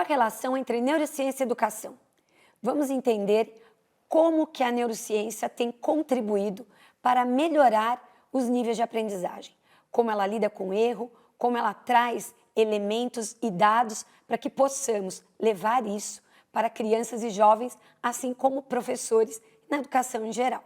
a relação entre neurociência e educação? Vamos entender como que a neurociência tem contribuído para melhorar os níveis de aprendizagem, como ela lida com o erro, como ela traz elementos e dados para que possamos levar isso para crianças e jovens, assim como professores na educação em geral.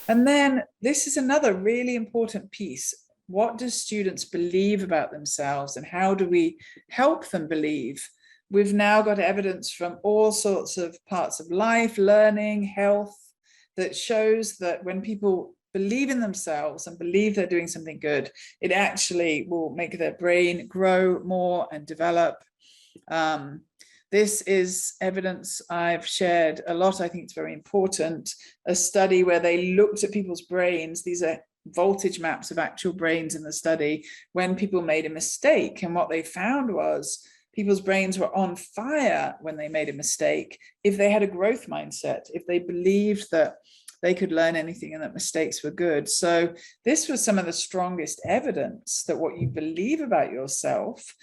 And then this is another really important piece. What do students believe about themselves and how do we help them believe? We've now got evidence from all sorts of parts of life, learning, health, that shows that when people believe in themselves and believe they're doing something good, it actually will make their brain grow more and develop. This is evidence I've shared a lot. I think it's very important. A study where they looked at people's brains. These are voltage maps of actual brains in the study when people made a mistake. And what they found was people's brains were on fire when they made a mistake if they had a growth mindset, if they believed that they could learn anything and that mistakes were good. So this was some of the strongest evidence that what you believe about yourself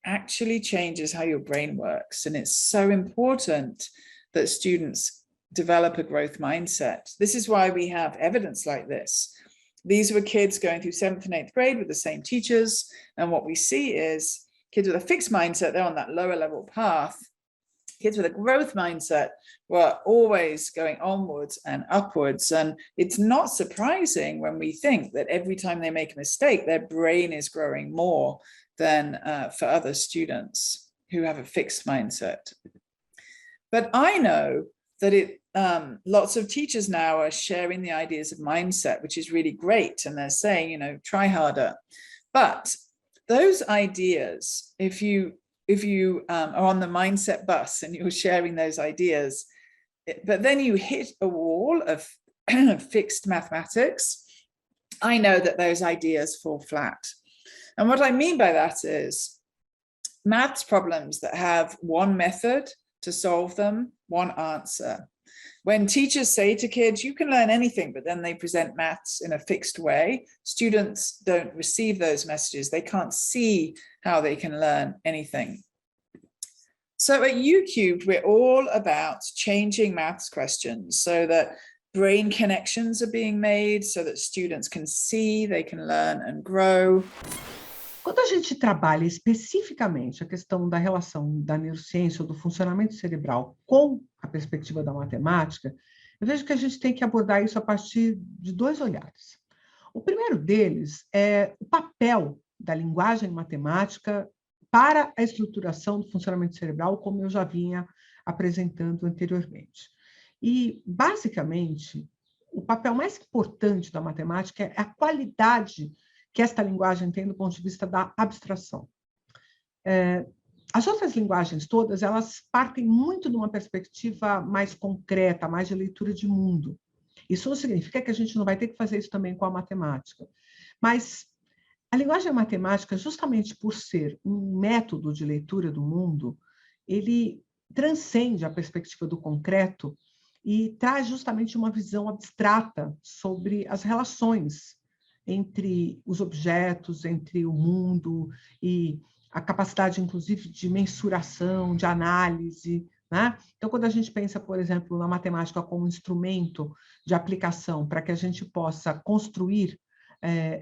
actually changes how your brain works. And it's so important that students develop a growth mindset. This is why we have evidence like this. These were kids going through 7th and 8th grade with the same teachers. And what we see is kids with a fixed mindset, they're on that lower level path. Kids with a growth mindset were always going onwards and upwards. And it's not surprising when we think that every time they make a mistake, their brain is growing more than for other students who have a fixed mindset. But I know that lots of teachers now are sharing the ideas of mindset, which is really great. And they're saying, try harder. But those ideas, if you are on the mindset bus and you're sharing those ideas, but then you hit a wall of fixed mathematics, I know that those ideas fall flat. And what I mean by that is maths problems that have one method to solve them, one answer. When teachers say to kids, you can learn anything, but then they present maths in a fixed way, students don't receive those messages. They can't see how they can learn anything. So at UCubed, we're all about changing maths questions so that brain connections are being made, so that students can see, they can learn and grow. Quando a gente trabalha especificamente a questão da relação da neurociência ou do funcionamento cerebral com a perspectiva da matemática, eu vejo que a gente tem que abordar isso a partir de dois olhares. O primeiro deles é o papel da linguagem matemática para a estruturação do funcionamento cerebral, como eu já vinha apresentando anteriormente. E, basicamente, o papel mais importante da matemática é a qualidade que esta linguagem tem do ponto de vista da abstração. As outras linguagens todas, elas partem muito de uma perspectiva mais concreta, mais de leitura de mundo. Isso não significa que a gente não vai ter que fazer isso também com a matemática. Mas a linguagem matemática, justamente por ser um método de leitura do mundo, ele transcende a perspectiva do concreto e traz justamente uma visão abstrata sobre as relações entre os objetos, entre o mundo e a capacidade, inclusive, de mensuração, de análise, né? Então, quando a gente pensa, por exemplo, na matemática como instrumento de aplicação para que a gente possa construir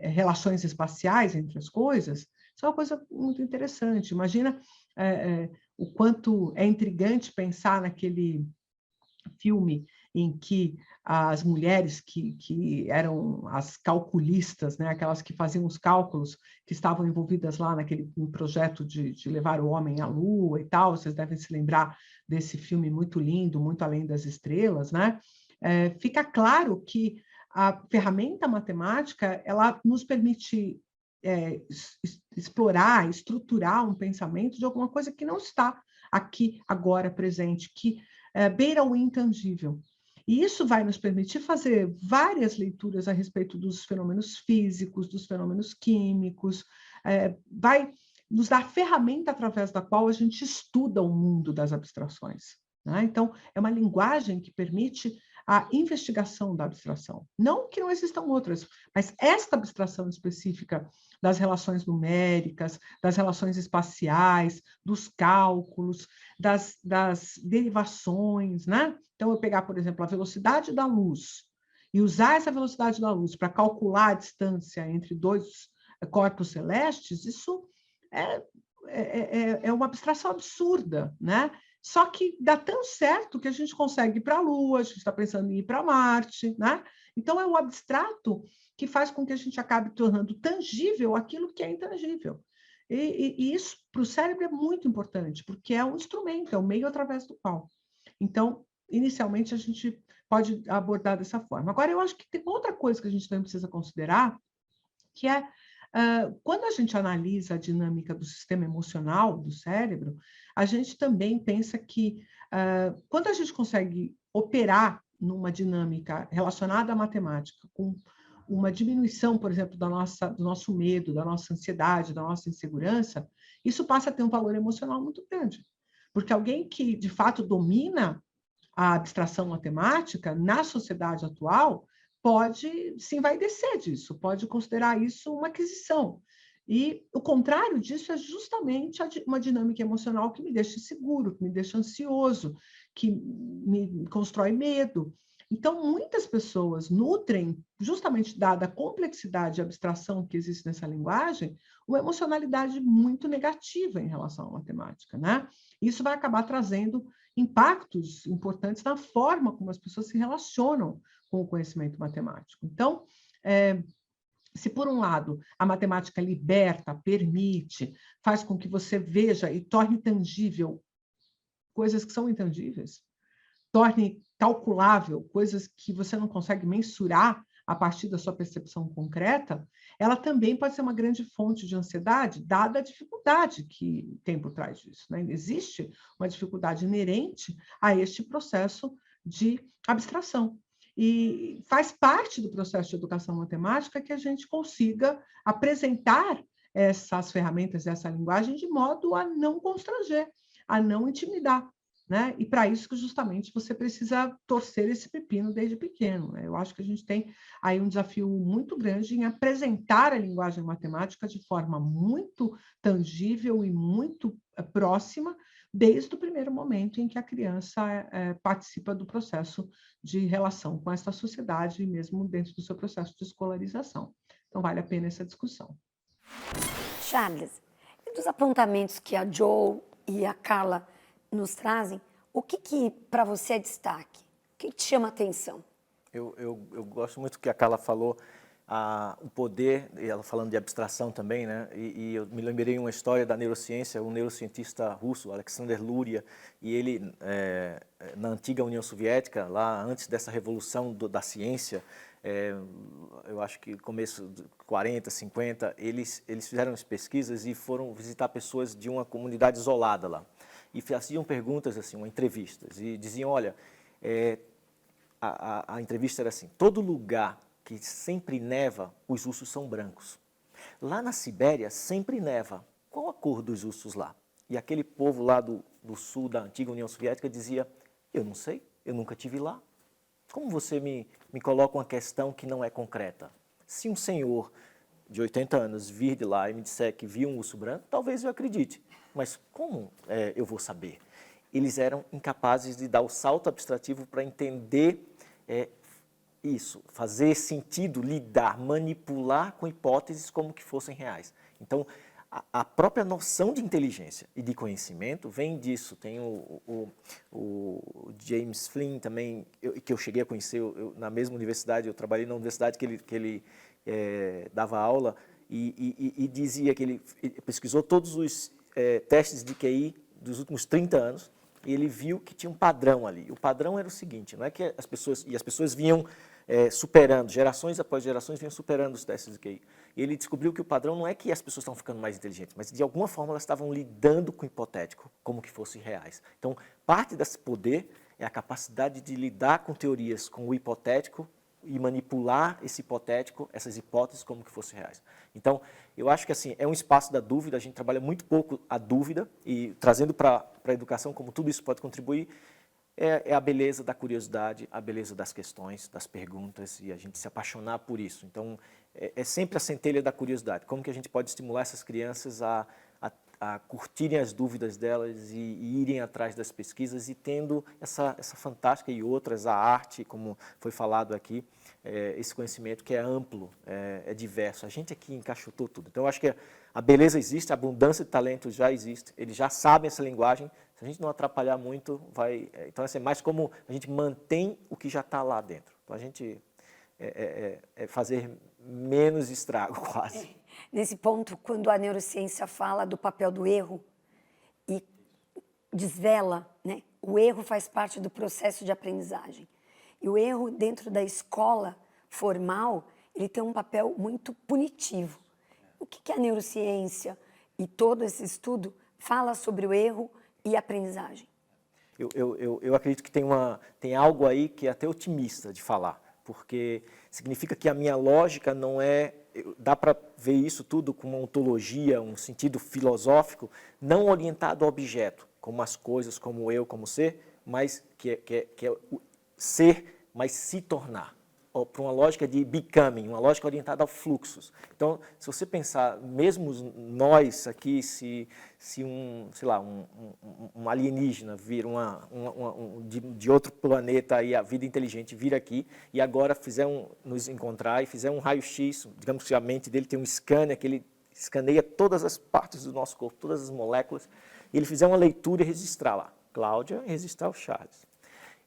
relações espaciais entre as coisas, isso é uma coisa muito interessante. Imagina o quanto é intrigante pensar naquele filme em que as mulheres que eram as calculistas, né, aquelas que faziam os cálculos, que estavam envolvidas lá naquele projeto de levar o homem à Lua e tal, vocês devem se lembrar desse filme muito lindo, Muito Além das Estrelas, né? Fica claro que a ferramenta matemática, ela nos permite explorar, estruturar um pensamento de alguma coisa que não está aqui, agora, presente, que beira o intangível. E isso vai nos permitir fazer várias leituras a respeito dos fenômenos físicos, dos fenômenos químicos, vai nos dar ferramenta através da qual a gente estuda o mundo das abstrações, né? Então, é uma linguagem que permite a investigação da abstração. Não que não existam outras, mas esta abstração específica das relações numéricas, das relações espaciais, dos cálculos, das derivações, né? Então, eu pegar, por exemplo, a velocidade da luz e usar essa velocidade da luz para calcular a distância entre dois corpos celestes, isso é uma abstração absurda, né? Só que dá tão certo que a gente consegue ir para a Lua, a gente está pensando em ir para Marte, né? Então, é o abstrato que faz com que a gente acabe tornando tangível aquilo que é intangível. E isso, para o cérebro, é muito importante, porque é um instrumento, é o meio através do qual. Então, inicialmente, a gente pode abordar dessa forma. Agora, eu acho que tem outra coisa que a gente também precisa considerar, que é quando a gente analisa a dinâmica do sistema emocional do cérebro, a gente também pensa que quando a gente consegue operar numa dinâmica relacionada à matemática, com uma diminuição, por exemplo, do nosso medo, da nossa ansiedade, da nossa insegurança, isso passa a ter um valor emocional muito grande. Porque alguém que, de fato, domina a abstração matemática, na sociedade atual, pode se envaidecer disso, pode considerar isso uma aquisição. E o contrário disso é justamente uma dinâmica emocional que me deixa inseguro, que me deixa ansioso, que me constrói medo. Então, muitas pessoas nutrem, justamente dada a complexidade e abstração que existe nessa linguagem, uma emocionalidade muito negativa em relação à matemática, né? Isso vai acabar trazendo impactos importantes na forma como as pessoas se relacionam com o conhecimento matemático. Então, se por um lado a matemática liberta, permite, faz com que você veja e torne tangível coisas que são intangíveis, torne calculável coisas que você não consegue mensurar a partir da sua percepção concreta, ela também pode ser uma grande fonte de ansiedade, dada a dificuldade que tem por trás disso, né? Existe uma dificuldade inerente a este processo de abstração. E faz parte do processo de educação matemática que a gente consiga apresentar essas ferramentas, essa linguagem, de modo a não constranger, a não intimidar, né? E para isso que justamente você precisa torcer esse pepino desde pequeno, né? Eu acho que a gente tem aí um desafio muito grande em apresentar a linguagem matemática de forma muito tangível e muito próxima, desde o primeiro momento em que a criança participa do processo de relação com essa sociedade, e mesmo dentro do seu processo de escolarização. Então, vale a pena essa discussão. Charles, e dos apontamentos que a Jo e a Carla nos trazem, o que para você é destaque? O que te chama a atenção? Eu gosto muito do que a Carla falou, o poder, e ela falando de abstração também, né? E eu me lembrei uma história da neurociência, um neurocientista russo, Alexander Luria, e ele, na antiga União Soviética, lá antes dessa revolução da ciência, eu acho que começo de 40, 50, eles fizeram as pesquisas e foram visitar pessoas de uma comunidade isolada lá. E faziam perguntas, assim, entrevistas, e diziam, olha, a entrevista era assim, todo lugar que sempre neva, os ursos são brancos. Lá na Sibéria, sempre neva. Qual a cor dos ursos lá? E aquele povo lá do sul da antiga União Soviética dizia, eu não sei, eu nunca estive lá. Como você me coloca uma questão que não é concreta? Se um senhor de 80 anos vir de lá e me disser que viu um urso branco, talvez eu acredite. Mas como eu vou saber? Eles eram incapazes de dar o salto abstrativo para entender isso, fazer sentido, lidar, manipular com hipóteses como que fossem reais. Então, a própria noção de inteligência e de conhecimento vem disso. Tem o James Flynn também, que eu cheguei a conhecer na mesma universidade, eu trabalhei na universidade que ele dava aula, e dizia que ele pesquisou todos os testes de QI dos últimos 30 anos, e ele viu que tinha um padrão ali. O padrão era o seguinte, não é que as pessoas vinham superando, gerações após gerações vinham superando os testes de QI. E ele descobriu que o padrão não é que as pessoas estão ficando mais inteligentes, mas de alguma forma elas estavam lidando com o hipotético, como que fossem reais. Então, parte desse poder é a capacidade de lidar com teorias, com o hipotético, e manipular esse hipotético, essas hipóteses, como que fossem reais. Então, eu acho que assim, é um espaço da dúvida, a gente trabalha muito pouco a dúvida, e trazendo para a educação como tudo isso pode contribuir, é a beleza da curiosidade, a beleza das questões, das perguntas, e a gente se apaixonar por isso. Então, é sempre a centelha da curiosidade. Como que a gente pode estimular essas crianças a curtirem as dúvidas delas e irem atrás das pesquisas e tendo essa fantástica e outras, a arte, como foi falado aqui, esse conhecimento que é amplo, é diverso. A gente aqui encaixotou tudo. Então, eu acho que a beleza existe, a abundância de talento já existe, eles já sabem essa linguagem. Se a gente não atrapalhar muito, vai... Então, assim, é mais como a gente mantém o que já está lá dentro. Então, a gente fazer menos estrago, quase. Nesse ponto, quando a neurociência fala do papel do erro e desvela, né, o erro faz parte do processo de aprendizagem. E o erro dentro da escola formal, ele tem um papel muito punitivo. O que a neurociência e todo esse estudo fala sobre o erro e a aprendizagem? Eu acredito que tem algo aí que é até otimista de falar, porque significa que a minha lógica não é... Dá para ver isso tudo com uma ontologia, um sentido filosófico, não orientado ao objeto, como as coisas, como eu, como ser, mas que é o ser, mas se tornar. Para uma lógica de becoming, uma lógica orientada a fluxos. Então, se você pensar, mesmo nós aqui, se um alienígena vir de outro planeta, aí, a vida inteligente vir aqui, e agora nos encontrar e fizer um raio-x, digamos que a mente dele tem um scanner, que ele escaneia todas as partes do nosso corpo, todas as moléculas, e ele fizer uma leitura e registrar lá, Cláudia, e registrar o Charles.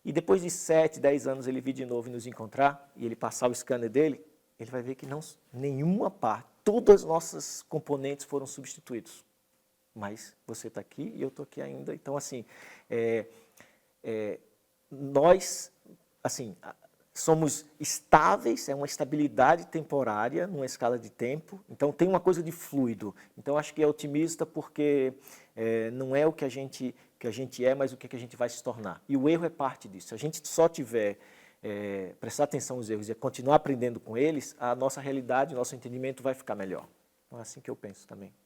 E depois de 7, 10 anos ele vir de novo e nos encontrar, e ele passar o scanner dele, ele vai ver que nenhuma parte, todas as nossas componentes foram substituídos. Mas você está aqui e eu estou aqui ainda. Então, assim, nós, assim, somos estáveis, é uma estabilidade temporária, numa escala de tempo. Então, tem uma coisa de fluido. Então, acho que é otimista porque não é o que a gente é, mas o que a gente vai se tornar. E o erro é parte disso. Se a gente só tiver, prestar atenção aos erros e continuar aprendendo com eles, a nossa realidade, o nosso entendimento vai ficar melhor. Então, é assim que eu penso também.